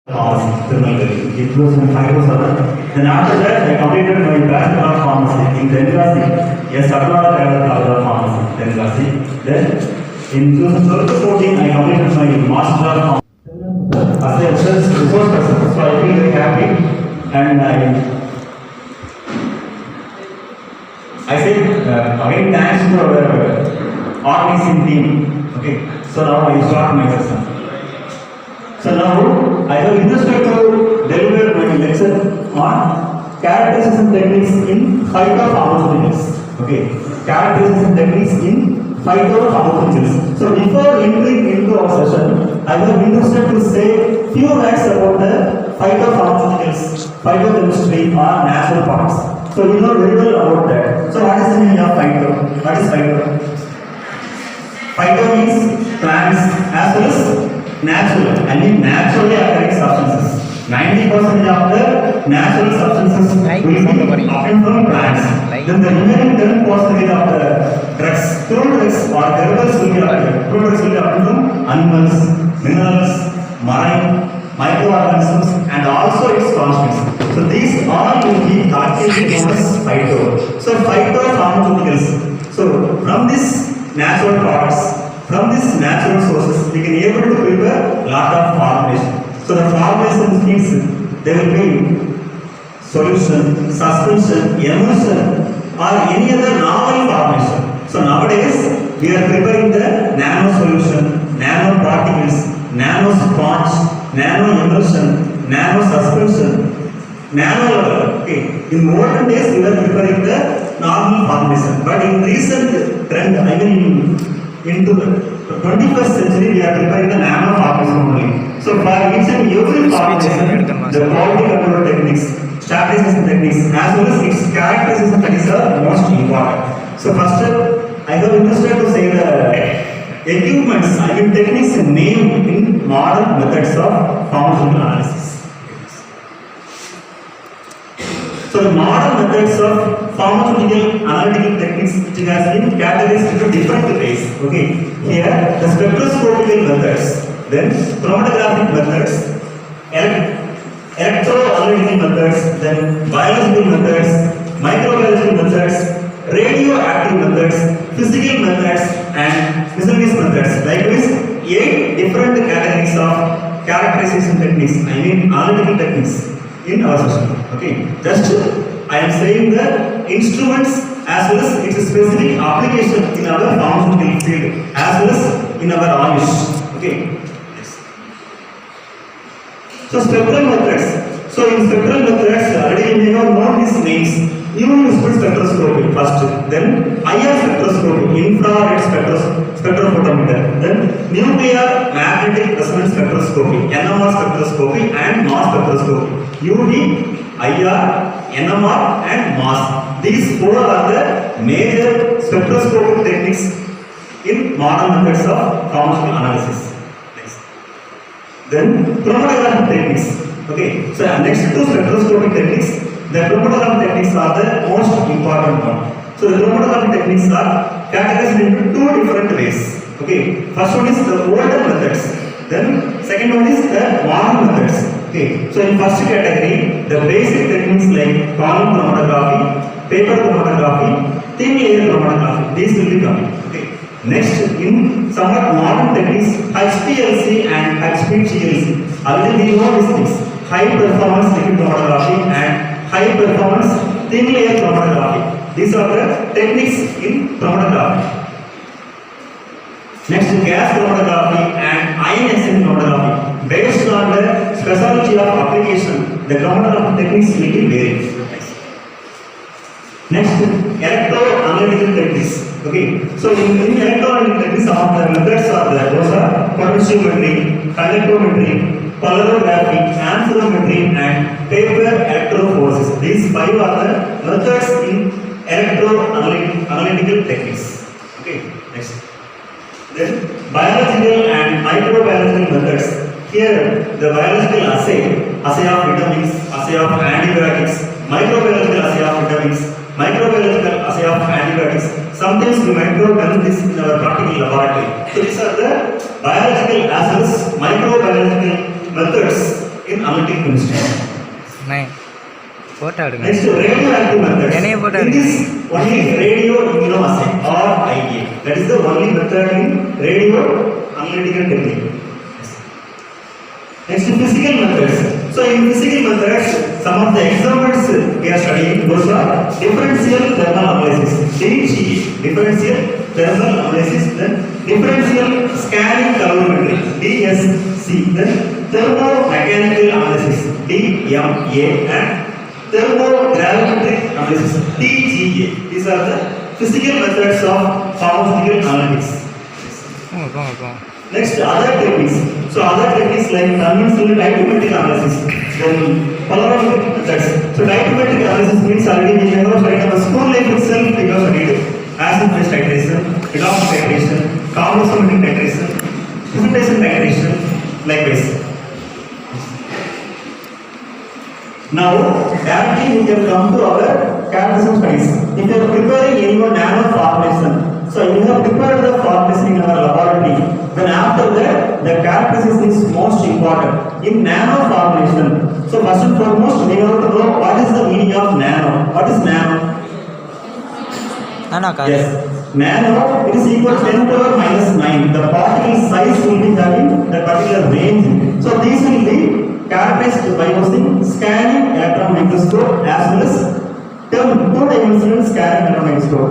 Pharmacy. It was in 507. Then after that, I completed my Bachelor of Pharmacy in Tenkasi. Yes, Sakura Bachelor of Pharmacy, Tenkasi. Then in 2014, I completed my Master of Pharmacy. As a resource person, so I feel very happy, and I say again thanks to our organizing team. Okay, so now I start my session. So now I have interested to deliver my lecture on characteristics and techniques in phytopharmaceuticals. Okay, characteristics and techniques in phytopharmaceuticals. So before entering into our session, I have interested to say few words about the phytopharmaceuticals, phytochemistry or natural products. So you know very well about that. So what is the meaning of phyto? What is phyto? Phyto means plants as well as natural, I mean naturally occurring substances. 90% of the natural substances will be obtained from plants. Then the remaining 10% of the drugs, crude drugs or derivatives will be obtained from animals, minerals, marine, microorganisms and also its constituents. So these all will be collectively known as phyto. So phytopharmaceuticals. So from this natural products, from these natural sources, we can able to prepare lot of formulation. So the formulation means there will be solution, suspension, emulsion, or any other novel formulation. So nowadays we are preparing the nano solution, nano particles, nano sponge, nano emulsion, nano suspension, nano level. Okay. In olden days we were preparing the normal formulation, but in recent trend, I mean into the 21st century, we are preparing the nano formulation only. So for each and every formulation, the quality control techniques, stabilization techniques, as well as its characterization techniques are most important. So first, I have interested to say the equipments, I mean techniques named in modern methods of pharmaceutical analysis. So the modern methods of pharmaceutical analytical techniques, which has been categorized into different ways. Okay, here the spectroscopical methods, then chromatographic methods, electroanalytical methods, then biological methods, microbiological methods, radioactive methods, physical methods, and miscellaneous methods. Likewise, 8 different categories of characterization techniques, I mean analytical techniques in our system. Okay, just I am saying the instruments as well as its specific application in our pharmaceutical field as well as in our Ayush. Okay. Yes. So spectral methods. So in spectral methods, already we have known these names. Ionospheric spectroscopy first, then IR spectroscopy, infrared spectrophotometer, then nuclear magnetic resonance spectroscopy, NMR spectroscopy and mass spectroscopy. UV, IR, NMR and mass. These 4 are the major spectroscopic techniques in modern methods of pharmaceutical analysis. Next. Then chromatographic techniques. Okay, so next to spectroscopic techniques, the chromatography techniques are the most important one. So the chromatography techniques are categorized into 2 different ways. Okay, first one is the older methods. Then second one is the modern methods. Okay, so in first category, the basic techniques like column chromatography, paper chromatography, thin layer chromatography, these will be coming. Okay. Next, in somewhat modern techniques, HPLC and HPGLC. Already we know these things. High performance liquid chromatography and high performance thin layer chromatography. These are the techniques in chromatography. Next, gas chromatography and ion exchange chromatography. Based on the specialty of application, the chromatography techniques will be varied. Next, electroanalytical techniques. Okay, so in electroanalytical techniques, some of the methods are there. Those are potentiometry, conductometry, polarography, amperometry, and paper electrophoresis. These 5 are the methods in electroanalytical techniques. Okay, next. Then biological and microbiological methods. Here the biological assay of vitamins, assay of antibiotics, microbiological assay of vitamins, microbiological assay of antibiotics. Sometimes we might have done this in our practical laboratory. So these are the biological as well as microbiological methods in analytic chemistry. नहीं photo எடுங்க Next, radioactive methods. என்னைய photo In this, எடுங்க. only radio immunoassay or IA. That is the only method in radio analytical technique. Next, physical methods. So in physical methods, some of the examples we are studying, those are differential thermal analysis, DTE, differential thermal analysis, then differential scanning calorimetry, DSC, then thermomechanical analysis, DMA, and thermogravimetric analysis, TGA. These are the physical methods of pharmaceutical analytics. போங்க Next, other techniques. So other techniques like conventional diacritic analysis, then polarimetric methods. So diacritic analysis means already we have studied the school life itself. We have studied acid base titration, redox titration, carboxymetric titration, precipitation titration, likewise. Now, directly we can come to our characteristic studies. If you are preparing any nano formulation, so you have prepared the formulation in our laboratory, then after that, the characteristic is most important. In nano formulation, so first and foremost, we have to know what is the meaning of nano. What is nano? Yes. Nano, it is equal to 10 to the power minus 9. The particle size will be having the particular range. So these will be characterized by using scanning electron microscope as well as two-dimensional scanning electron microscope.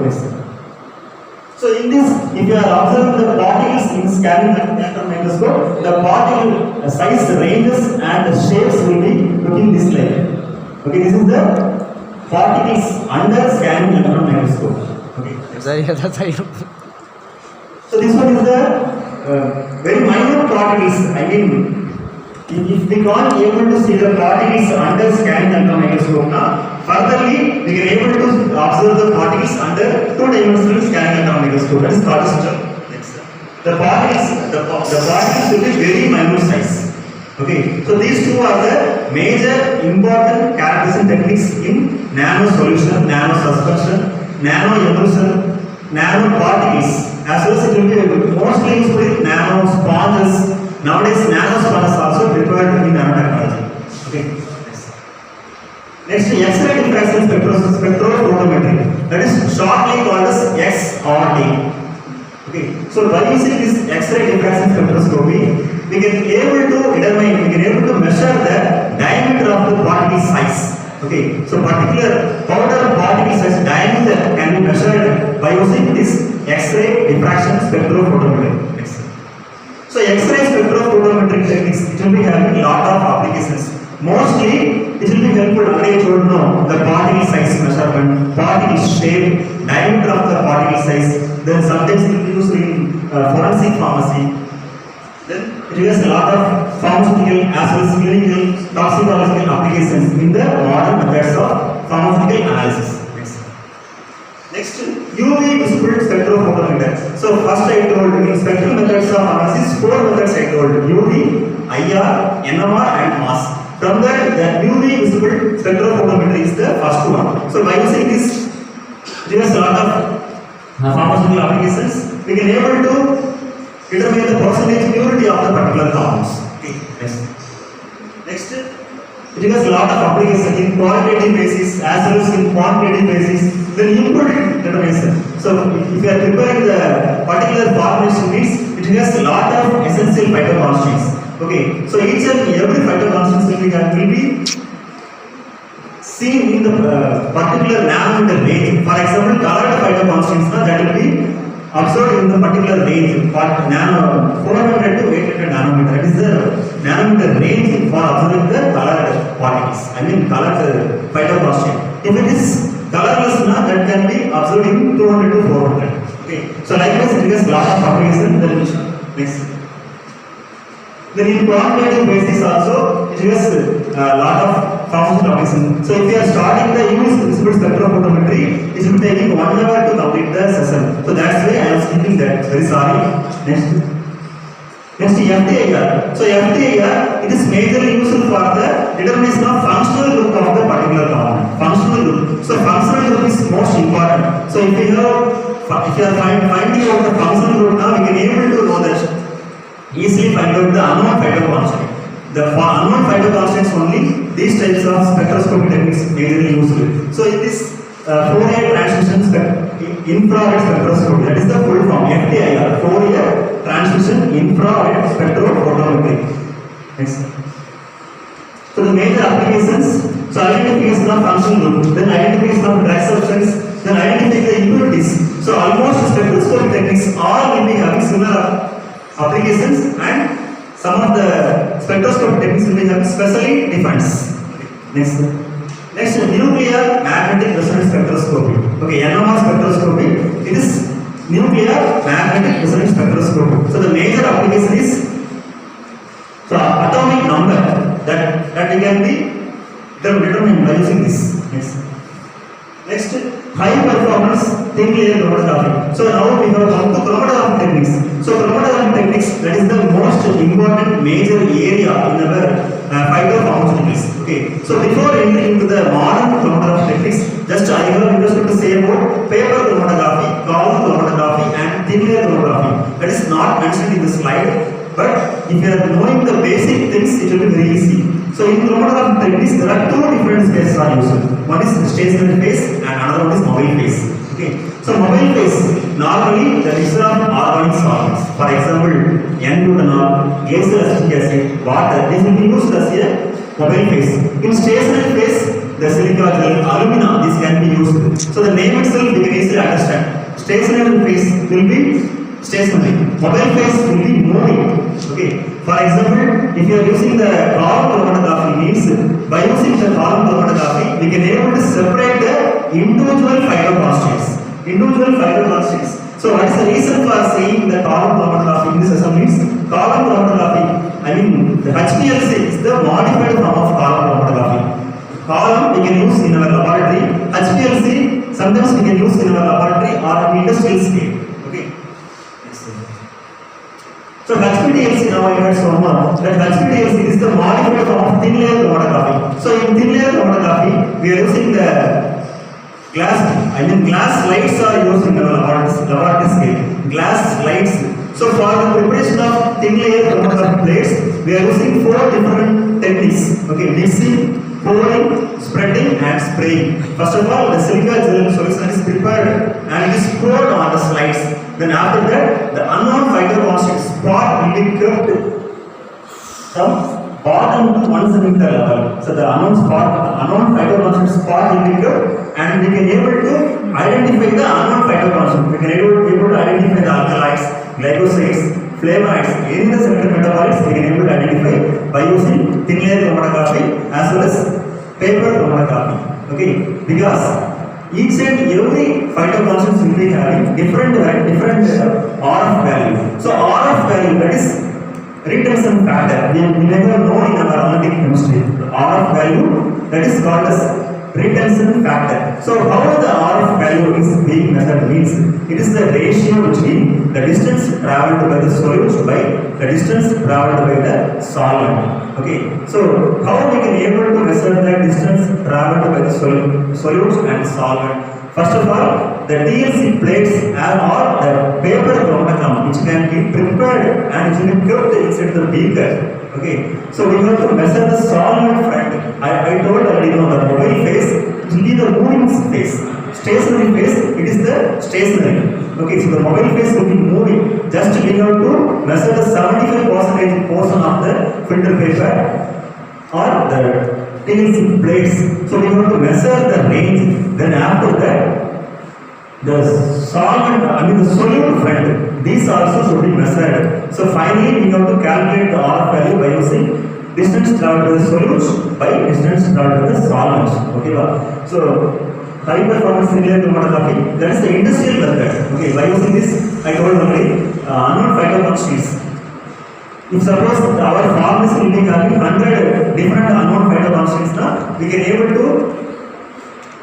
So in this, if you are observing the particles in scanning electron microscope, the particle size ranges and the shapes will be looking this like. Okay, this is the particles under scanning electron microscope. Okay. So this one is the very minor particles. I mean, if we can't able to see the particles under scanning electron microscope, now furtherly we can able to observe the particles under two-dimensional scanning electron microscope. That is called step. The particles will be very minute size. Okay, so these two are the major important characteristic techniques in nano solution, nano suspension, nano emulsion, nano particles. As well as it will be mostly used with nano sponges. Nowadays, nano sponges also prepared in nanotechnology. Okay. Next, X-ray diffraction spectrophotometry. That is shortly called as XRD. Okay. So by using this X-ray diffraction spectroscopy, we can able to determine, we can able to measure the diameter of the particle size. Okay. So particular powder particle size diameter can be measured by using this X-ray diffraction spectrophotometry. So X-ray spectrophotometric techniques, it will be having a lot of applications. Mostly, it will be helpful to know the particle size measurement, particle shape, diameter of the particle size. Then sometimes it will be used in forensic pharmacy. Then it has a lot of pharmaceutical as well as clinical toxicological applications in the modern methods of pharmaceutical analysis. Next, UV visible spectrophotometer. So first I told in spectral methods of analysis, 4 methods I told: UV, IR, NMR and MAS. From that, the UV visible spectrophotometer is the first one. So by using this, there is a lot of pharmaceutical applications. We can able to determine the percentage purity of the particular compounds. Okay. Next, it has a lot of applications in qualitative basis as well as in quantitative basis. Then input determination. So if you are preparing the particular formulation means it has a lot of essential phytoconstituents. Okay, so each and every phytoconstituent will be seen in the particular nanometer range. For example, colored phytoconstituents that will be observed in the particular range, nano 400 to 800 nanometer. That is the nanometer range for observing the colored particles. I mean colored phytoconstituent. If it is colorless, that can be observed in 200 to 400. Okay, so likewise it has lot of applications. Next. Then in quantitative basis also, it has a lot of pharmaceutical applications. So if you are starting the UV visible spectrophotometry, it will be taking 1 hour to complete the session. So that's why I am skipping that. Very sorry. Next FTIR. So FTIR, it is majorly useful for the determination of functional group of the particular compound. Functional group. So functional group is most important. So if you are finding out the functional group now, we can able to know that easily find out the unknown phytoconstituent. the unknown phytoconstants only, these types of spectroscopy techniques majorly used. So in this Fourier transmission infrared spectroscopy, that is the full form, FTIR, Fourier transmission infrared spectrophotometry. Next. So the major applications, so identification of functional group, then identification of drug substance, then identifying the impurities. So almost spectroscopy techniques all will be having similar applications, and some of the spectroscopy techniques will be having specially defines. Next. Next, nuclear magnetic resonance spectroscopy. Okay, NMR spectroscopy. It is nuclear magnetic resonance spectroscopy. So the major application is atomic number that can be determined by using this. Next, high performance thin layer chromatography. So now we have come to chromatography techniques. So chromatography techniques, that is the most important major area in our phytopharmaceuticals. Okay. So before entering into the modern chromatography techniques, just I have interested to say about paper chromatography, column chromatography, and thin layer chromatography. That is not mentioned in the slide. But if you are knowing the basic things, it will be very easy. So in chromatography techniques, there are two different phases are used. One is stationary phase and another one is mobile phase. Okay. So mobile phase, normally the mixture of organic solvents. For example, N-butanol, glacial acetic acid, water. This will be used as a mobile phase. In stationary phase, the silica gel, alumina, this can be used. So the name itself we can easily understand. Stationary phase will be stationary. Mobile phase will be moving. Okay. For example, if you are using the column chromatography, means by using the column chromatography, we can able to separate the individual phytoconstants. So what is the reason for saying the column chromatography in this assemblies? Column chromatography, I mean the HPLC is the modified form of column chromatography. Column we can use in our laboratory. HPLC sometimes we can use in our laboratory or in industrial scale. Okay. So HPLC, now I heard so much that HPLC is the modified form of thin layer chromatography. So in thin layer chromatography, we are using the glass slides are used in our laboratory scale. Glass slides. So for the preparation of thin layer chromatography plates, we are using 4 different techniques. Okay, mixing, pouring, spreading, and spraying. First of all, the silica gel solution is prepared and it is poured on the slides. Then after that, the unknown phytoconstituent spot will be kept from bottom to 1 centimeter level. So the unknown phytoconstituent spot will be kept, and we can able to identify the unknown phytoconstituent. We can able to identify the alkaloids, glycosides, flavonoids, any of the center metabolites we can able to identify by using thin layer chromatography as well as paper chromatography. Okay, because each and every phytoconstituent will be having different RF value. So RF value, that is retention factor. We never know in our analytic chemistry. RF value, that is called as retention factor. So how the RF value is being measured means it is the ratio between the distance traveled by the solute by the distance traveled by the solvent. Okay. So how we can able to measure the distance traveled by the solute and solvent? First of all, the TLC plates are the paper chromatograph which can be prepared and it will be kept inside the beaker. Okay, so we have to measure the solvent front. I told already, the mobile phase it will be the moving phase. Stationary phase, it is the stationary. Okay, so the mobile phase will be moving. Just we have to measure the 75% portion of the filter paper or the TLC plates. So we have to measure the range. Then after that, the solvent, the solute front, these also should be measured. So finally, we have to calculate the RF value by using distance traveled to the solutes by distance traveled to the solvents. Okay, so high performance thin layer chromatography, that is the industrial method. Okay, by using this, I told already, unknown phytoconstituents. If suppose our pharmacy will be having 100 different unknown phytoconstituents, now we can able to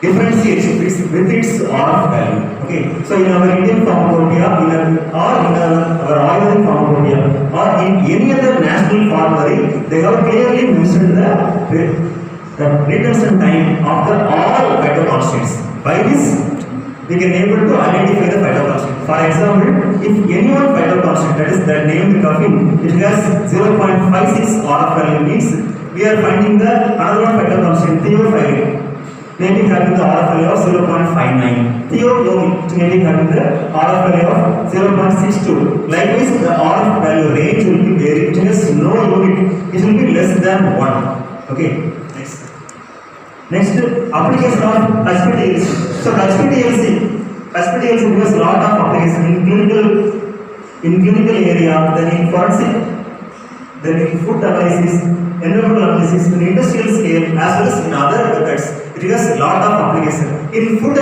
differentiate with its RF value. Okay, so in our Indian pharmacopoeia, in our oil pharmacopoeia, or in any other national formulary, they have clearly mentioned the retention time of all phytoconstituents. By this, we can able to identify the phytoconstituent. For example, if any one phyto constant, that is the named caffeine, it has 0.56 RF value, means we are finding the another one phyto constant, theophylline, maybe having the RF value of 0.59. Theobromine maybe having the RF value of 0.62. Likewise, the RF value range will be very, it has no unit, it will be less than 1. Okay, next application of HPDLC. So HPDLC has lot of application in clinical area, then in forensic, then in food analysis, environmental analysis, in industrial scale, as well as in other methods. It has a lot of application. In food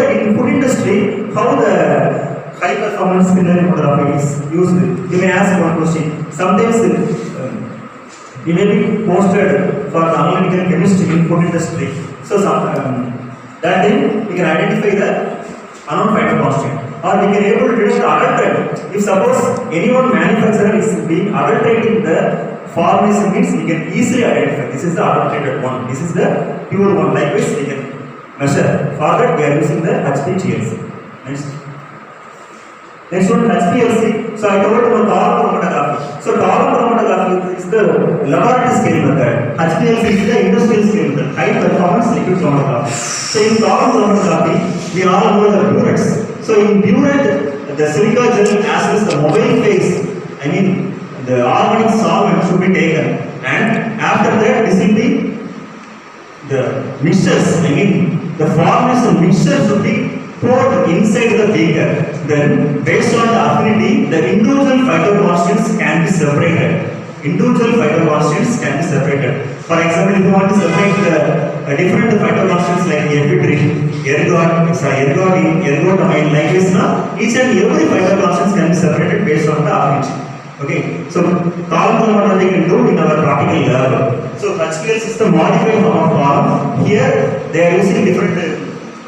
industry, how the high performance spectroscopy is used? You may ask one question. Sometimes it may be posted for the analytical chemistry in food industry. So that thing we can identify the unknown phyto constant, or we can able to detect adulterant. If suppose any one manufacturer is being adulterating the formulation, means we can easily identify this is the adulterated one, this is the pure one. Likewise, we can measure. For that, we are using the HPGLC. Next one, HPLC. So I told about column chromatography. So column chromatography is the laboratory scale method. HPLC is the industrial scale method, high performance liquid chromatography. So in column chromatography, we all know the burettes. So in burette, the silica gel as well as the mobile phase, I mean the organic solvent should be taken, and after that this will be the mixtures, I mean the formation mixture should be poured inside the beaker. Then based on the affinity, the individual phyto constants can be separated. For example, if you want to separate the different phyto constants like ephedrine, ergotamine, like this, each and every phyto constants can be separated based on the affinity. Okay, so column chromatography we can do in our practical lab. So HPLC is the modified form of column. Here they are using different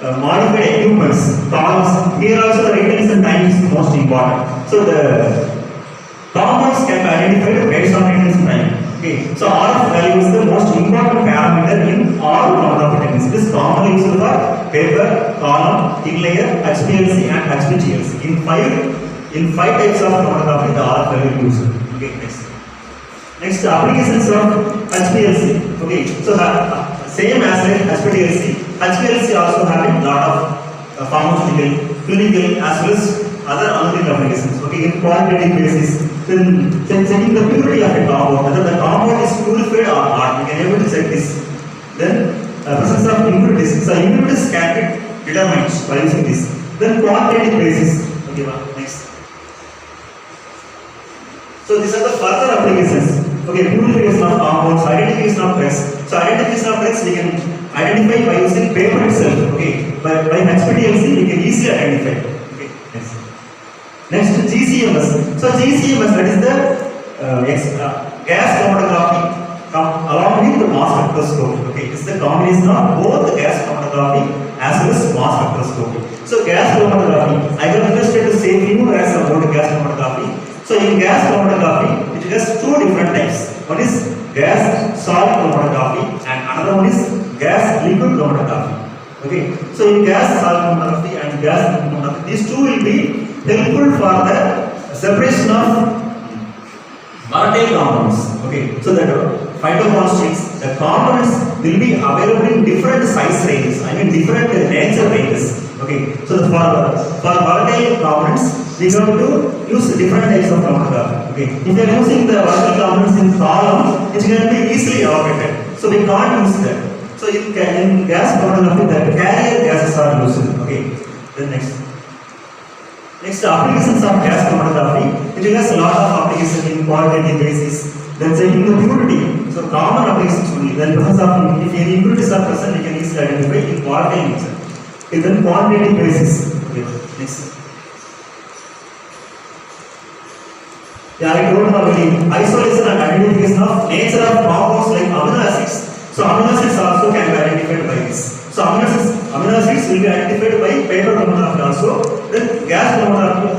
modified equipments, columns. Here also the radiance and time is most important. So the compounds can be identified based on radiance and time. Okay, so RF value is the most important parameter in all chromatography techniques. It is commonly used for paper, column, thin layer, HPLC and HPGLC. In five types of chromatography, the RF value is used. Okay, next applications of HPLC. Okay, so same as HPLC. HPLC also having lot of pharmaceutical, clinical as well as other analytical applications. Okay, in qualitative basis, then checking the purity of a compound, whether the compound is purified or not, we can able to check this. Then presence of impurities. So impurities can be determined by using this. Then quantitative basis. Okay, next. So these are the further applications. Okay, purification of compounds, identification of drugs. So identification of drugs we can identify by using paper itself. Okay, by HPLC we can easily identify. Okay, next GCMS. So GCMS, that is the gas chromatography along with the mass spectroscopy. Okay, it's the combination of both the gas chromatography as well as mass spectroscopy. So gas chromatography, I have interested to say few words about gas chromatography. So in gas chromatography, it has two different types. One is gas solid chromatography and another one is gas liquid chromatography. Okay, so in gas solid chromatography and gas liquid chromatography, these two will be helpful for the separation of volatile compounds. Okay, so the phytoconstants, the components will be available in different size ranges, I mean different nature ranges. Okay, so for volatile components, we have to use different types of chromatography. Okay, if you are using the volatile components in column, it can be easily evaporated. So we can't use that. So in gas chromatography, the carrier gases are used. Okay, then next applications of gas chromatography. It has a lot of applications in qualitative basis. Then checking the purity. So common applications only. Then because of if any impurities are present, we can easily identify in qualitative nature. Okay, then quantitative basis. Okay, next. Yeah, I told already. Isolation and identification of nature of compounds like amino acids. So amino acids also can be identified by this. So amino acids will be identified by paper chromatography also. Then gas chromatography.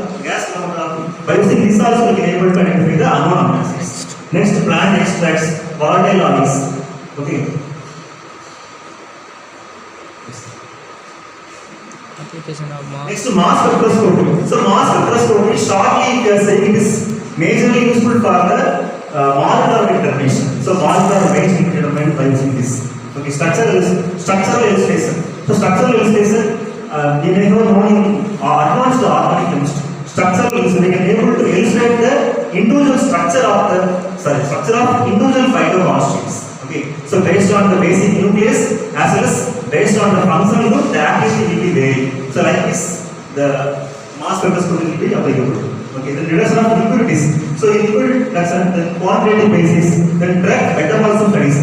By using this also we can able to identify the unknown amino acids. Next, plant extracts, volatile oils. Okay. Application of mass. Next, mass spectroscopy. So, mass spectroscopy, shortly, we are saying it is majorly useful for the molecular determination. So, molecular weight is determined by using this. Okay, structural illustration. So, structural illustration, you may have known in advanced organic chemistry. Structural illustration, we can able to illustrate the individual structure of individual phytoconstituents. Okay, so based on the basic nucleus as well as based on the functional group, the activity will be varied. So like this, the mass spectroscopy will be applicable. Okay, the reduction of impurities. So impurity reduction, the quantitative basis, then drug metabolism studies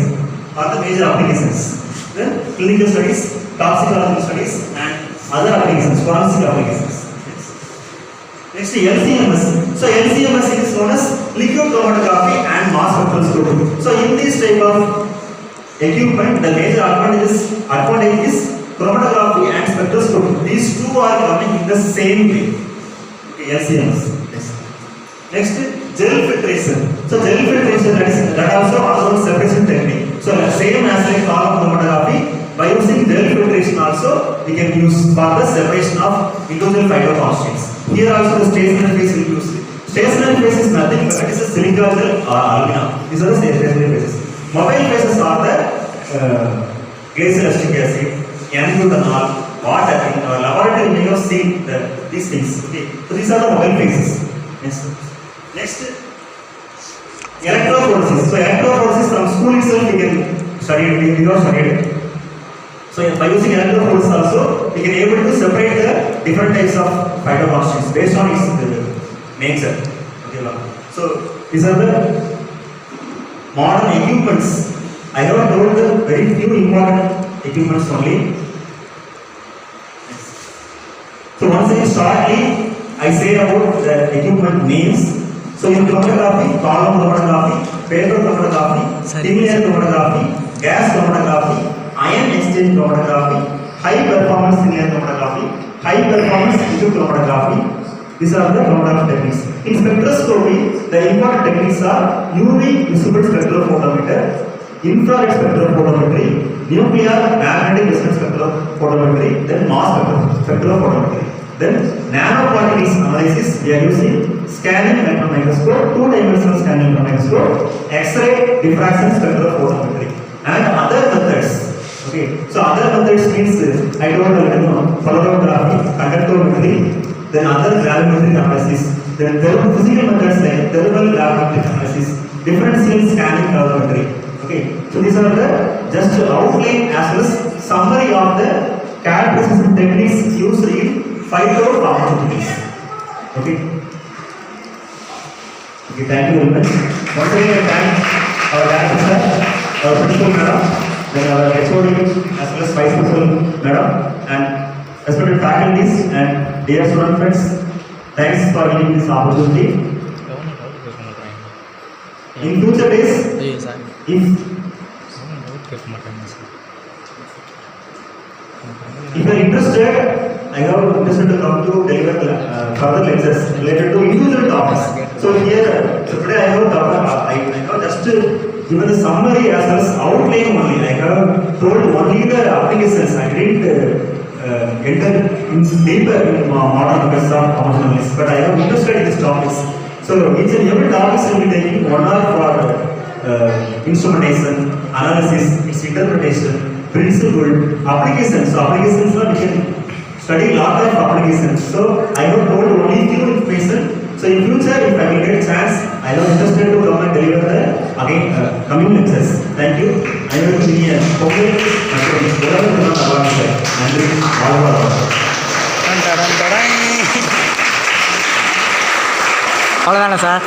are the major applications. Then clinical studies, toxicology studies, and other applications, forensic applications. Next, LCMS. So LCMS is known as liquid chromatography and mass spectroscopy. So in this type of equipment, the major advantage is chromatography and spectroscopy. These two are coming in the same way. Okay, LCMS. Next, gel filtration. So gel filtration, that also allows separation technique. So same as like column chromatography, by using gel filtration also we can use for the separation of individual phytoconstituents. Here also the stationary phase will use. Stationary phase is nothing but it is a silica gel or alumina. These are the stationary phases. Mobile phases are the glycolic acid, N-butanol, water. In our laboratory we have seen these things. Okay, so these are the mobile phases. Next, electrophoresis. So electrophoresis from school itself we can study it. We have studied it. So by using electrophoresis also, we can able to separate the different types of phytoconstituents based on its nature. Okay, so these are the modern equipments. I have told the very few important equipments only. So once again, shortly, I say about the equipment names. So in chromatography, column chromatography, paper chromatography, thin-layer chromatography, gas chromatography, ion exchange chromatography, high performance thin-layer chromatography, high performance tissue chromatography. These are the chromatography techniques. In spectroscopy, the important techniques are UV visible spectrophotometer, infrared spectrophotometry, nuclear magnetic resonance spectrophotometry, then mass spectrophotometry. Then nanoparticles analysis, we are using scanning electron microscope, two-dimensional scanning electron microscope, X-ray diffraction spectrophotometry, and other methods. Okay, so other methods means I don't know polarigraphy, conductometry, then other gravimetric analysis, then physical methods like thermal gravimetric analysis, differential scanning calorimetry. Okay, so these are the just outline as well as summary of the characteristics and techniques used in phytopharmaceuticals. Okay. Okay, thank you very much. Once again, I thank our director sir, our principal madam, then our HOD as well as vice principal madam, and respected faculties and dear student friends. Thanks for giving this opportunity. In future days, if you are interested, I have interested to come to deliver further lectures related to individual topics. So today I have just given the summary as well as outline only. I have told only the applications. I didn't enter deeper in modern methods of pharmacogenomics, but I have interested in these topics. So each and every topic will be taking 1 hour for instrumentation, analysis, its interpretation, principle, applications. So applications we can study a lot of applications. So I have told only few information. So in future, if I will get a chance, I am interested to come and deliver the coming lectures. Thank you. I will be a அவ்வளோதானே sir?